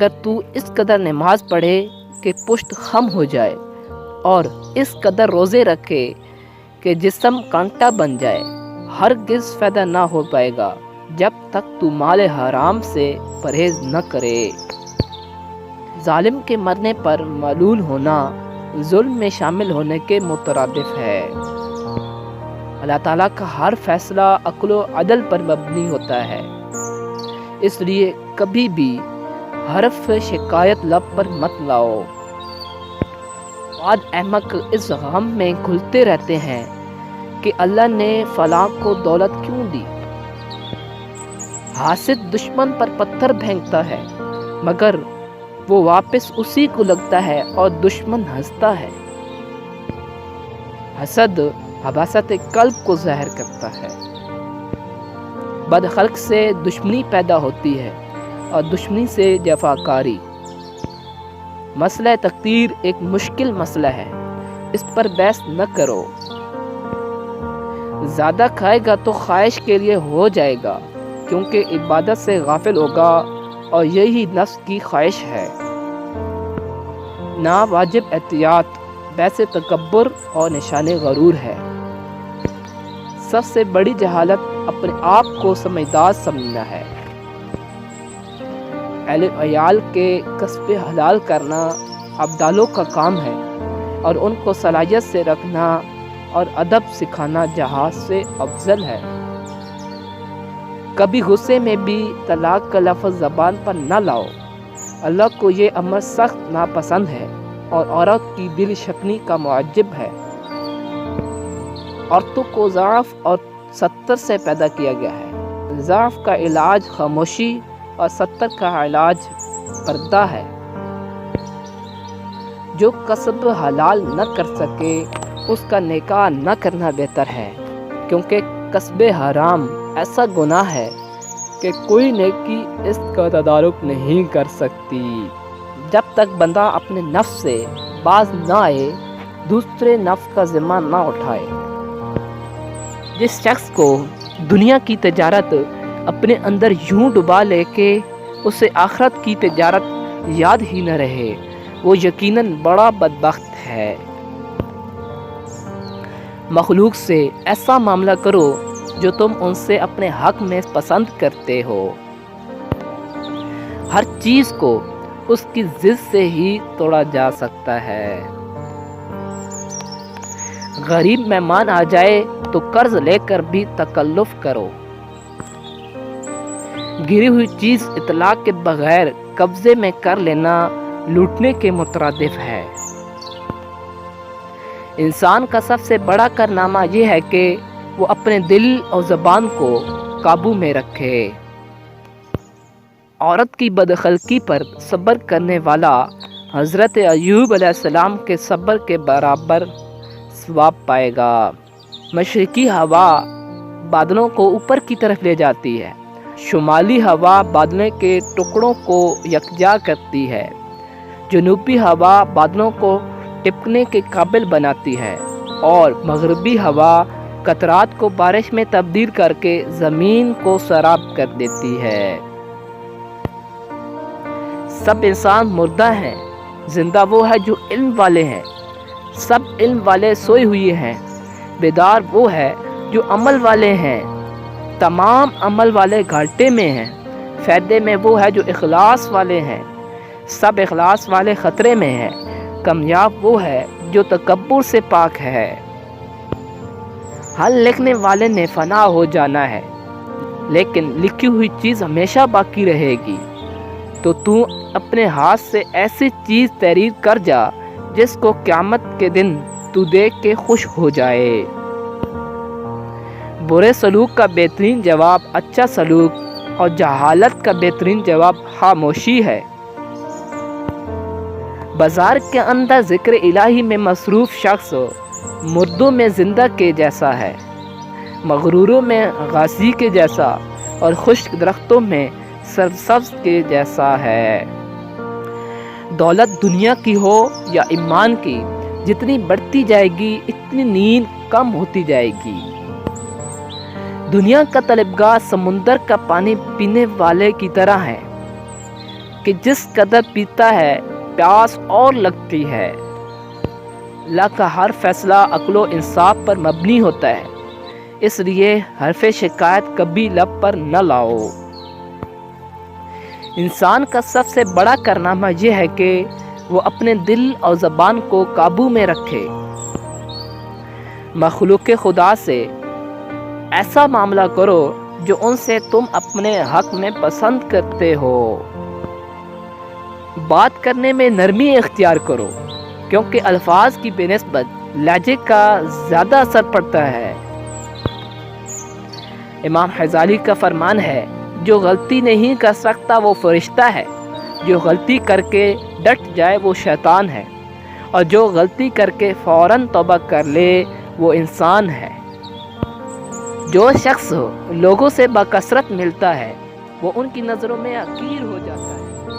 اگر تو اس قدر نماز پڑھے کہ پشت خم ہو جائے اور اس قدر روزے رکھے کہ جسم کانٹا بن جائے، ہرگز فائدہ نہ ہو پائے گا جب تک تو مال حرام سے پرہیز نہ کرے۔ ظالم کے مرنے پر معلول ہونا ظلم میں شامل ہونے کے مترادف ہے۔ اللہ تعالیٰ کا ہر فیصلہ عقل و عدل پر مبنی ہوتا ہے، اس لیے کبھی بھی حرف شکایت لب پر مت لاؤ۔ بعض احمق اس غم میں گھلتے رہتے ہیں کہ اللہ نے فلاں کو دولت کیوں دی۔ حاسد دشمن پر پتھر پھینکتا ہے مگر وہ واپس اسی کو لگتا ہے اور دشمن ہنستا ہے۔ حسد حباست قلب کو زہر کرتا ہے۔ بد خلق سے دشمنی پیدا ہوتی ہے اور دشمنی سے جفاکاری۔ مسئلہ تقدیر ایک مشکل مسئلہ ہے، اس پر بحث نہ کرو۔ زیادہ کھائے گا تو خواہش کے لیے ہو جائے گا، کیونکہ عبادت سے غافل ہوگا اور یہی نفس کی خواہش ہے۔ نا واجب احتیاط باعث تکبر اور نشان غرور ہے۔ سب سے بڑی جہالت اپنے آپ کو سمجھدار سمجھنا ہے۔ اہل عیال کے کسب حلال کرنا عبدالوں کا کام ہے اور ان کو صلاحیت سے رکھنا اور ادب سکھانا جہاز سے افضل ہے۔ کبھی غصے میں بھی طلاق کا لفظ زبان پر نہ لاؤ، اللہ کو یہ امر سخت ناپسند ہے اور عورت کی دل شکنی کا معجب ہے۔ عورتوں کو ضعف اور ستر سے پیدا کیا گیا ہے۔ ضعف کا علاج خاموشی اور ستر کا علاج پردہ ہے۔ جو کسب حلال نہ کر سکے اس کا نکاح نہ کرنا بہتر ہے، کیونکہ کسب حرام ایسا گناہ ہے کہ کوئی نیکی اس کا تدارک نہیں کر سکتی۔ جب تک بندہ اپنے نفس سے باز نہ آئے، دوسرے نفس کا ذمہ نہ اٹھائے۔ جس شخص کو دنیا کی تجارت اپنے اندر یوں ڈبا لے کہ اسے آخرت کی تجارت یاد ہی نہ رہے، وہ یقیناً بڑا بدبخت ہے۔ مخلوق سے ایسا معاملہ کرو جو تم ان سے اپنے حق میں پسند کرتے ہو۔ ہر چیز کو اس کی ضد سے ہی توڑا جا سکتا ہے۔ غریب مہمان آ جائے تو قرض لے کر بھی تکلف کرو۔ گری ہوئی چیز اطلاق کے بغیر قبضے میں کر لینا لوٹنے کے مترادف ہے۔ انسان کا سب سے بڑا کارنامہ یہ ہے کہ وہ اپنے دل اور زبان کو قابو میں رکھے۔ عورت کی بدخلقی پر صبر کرنے والا حضرت ایوب علیہ السلام کے صبر کے برابر ثواب پائے گا۔ مشرقی ہوا بادلوں کو اوپر کی طرف لے جاتی ہے، شمالی ہوا بادلوں کے ٹکڑوں کو یکجا کرتی ہے، جنوبی ہوا بادلوں کو ٹپکنے کے قابل بناتی ہے اور مغربی ہوا قطرات کو بارش میں تبدیل کر کے زمین کو سیراب کر دیتی ہے۔ سب انسان مردہ ہیں، زندہ وہ ہے جو علم والے ہیں۔ سب علم والے سوئے ہوئے ہیں، بیدار وہ ہے جو عمل والے ہیں۔ تمام عمل والے گھاٹے میں ہیں، فائدے میں وہ ہے جو اخلاص والے ہیں۔ سب اخلاص والے خطرے میں ہیں، کامیاب وہ ہے جو تکبر سے پاک ہے۔ حل لکھنے والے نے فنا ہو جانا ہے، لیکن لکھی ہوئی چیز ہمیشہ باقی رہے گی۔ تو اپنے ہاتھ سے ایسی چیز تحریر کر جا جس کو قیامت کے دن تو دیکھ کے خوش ہو جائے۔ برے سلوک کا بہترین جواب اچھا سلوک اور جہالت کا بہترین جواب خاموشی ہے۔ بازار کے اندر ذکر الہی میں مصروف شخص مردوں میں زندہ کے جیسا ہے، مغروروں میں غازی کے جیسا اور خشک درختوں میں سرسبز کے جیسا ہے۔ دولت دنیا کی ہو یا ایمان کی، جتنی بڑھتی جائے گی اتنی نیند کم ہوتی جائے گی۔ دنیا کا طلبگار سمندر کا پانی پینے والے کی طرح ہے، کہ جس قدر پیتا ہے پیاس اور لگتی ہے۔ اللہ کا ہر فیصلہ عقل و انصاف پر مبنی ہوتا ہے، اس لیے حرف شکایت کبھی لب پر نہ لاؤ۔ انسان کا سب سے بڑا کارنامہ یہ ہے کہ وہ اپنے دل اور زبان کو قابو میں رکھے۔ مخلوق خدا سے ایسا معاملہ کرو جو ان سے تم اپنے حق میں پسند کرتے ہو۔ بات کرنے میں نرمی اختیار کرو، کیونکہ الفاظ کی بہ نسبت لہجے کا زیادہ اثر پڑتا ہے۔ امام غزالی کا فرمان ہے، جو غلطی نہیں کر سکتا وہ فرشتہ ہے، جو غلطی کر کے ڈٹ جائے وہ شیطان ہے، اور جو غلطی کر کے فوراً توبہ کر لے وہ انسان ہے۔ جو شخص لوگوں سے بکثرت ملتا ہے وہ ان کی نظروں میں حقیر ہو جاتا ہے۔